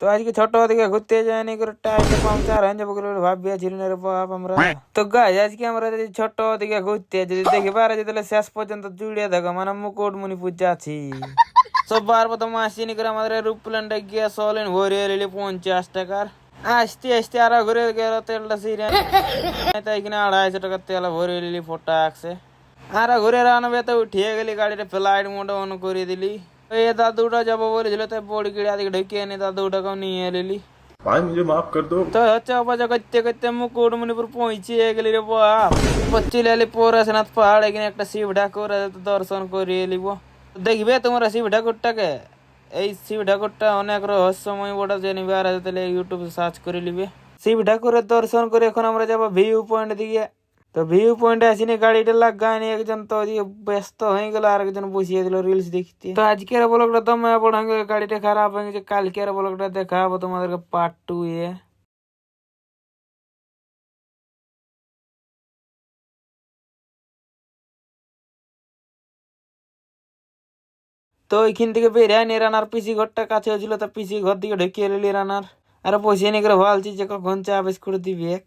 তো আজকে ছোট দিকে ঘুরতে যায়নি করে টায়ারটা পাংচার হয়ে যাবো করে ভাবিয়াছিল না রে বাপ আমরা। তো গাই আজকে আমরা যদি ছোট দিকে ঘুরতে যদি দেখি পারে যে তাহলে শেষ পর্যন্ত জুড়িয়ে দেখো মানে মুকুটমণিপুর যাচ্ছি। সবার প্রথম আসিনি করে আমাদের এরোপ্লেনটা গিয়ে চলেন ভরে এলি 50 টাকার। আসতে আসতে আরো ঘুরে গেল তেলটা সিরে তাই কিনা 250 টাকার তেল ভরে এলি ফোটা আসছে। আরো ঘুরে রানবে তো উঠিয়ে গেলি গাড়িটা ফ্লাইট মোড অন করে দিলি। এই দাদুটা যাবো বলেছিল তাই বড়ি কিড়া দিকে ঢুকিয়ে এনে দাদুটাকেও নিয়ে এলি। भाई मुझे माफ कर दो। তো হচ্ছে অবাজা করতে করতে মুকুটমণিপুর পৌঁছে গেলি রে বাপ। চলে এলি পরেশনাথ পাহাড় এখানে একটা শিব ঠাকুর দর্শন করে এলিব। দেখবে তোমরা শিব ঠাকুরটাকে, এই শিব ঠাকুরটা অনেক রহস্যময় বটে, জেনিবে আর তাহলে ইউটিউবে সার্চ করে নিবে। শিব ঠাকুরের দর্শন করে এখন আমরা যাবো ভিউ পয়েন্ট দিকে। তো ভিউ পয়েন্টে আসিনি গাড়িটা লাগায়নি, একজন তো ওদিকে ব্যস্ত হয়ে গেল আর একজন বসিয়ে দিল রিলস দেখতে। তো আজকের ব্লগটা তো পড়া গাড়িটা খারাপ হয়ে গেছে, কালকের ব্লগটা দেখাবো তোমাদেরকে পার্ট 2 এ। তো ওইখান থেকে বেরিয়ে নি রানার পিসি ঘরটা কাছে হয়েছিল, তো পিসি ঘর দিকে ঢুকিয়ে এলি রানার। আর পয়সা নিয়ে করে ভাবছি যে কখন চা বিস্কুট দিবি এক।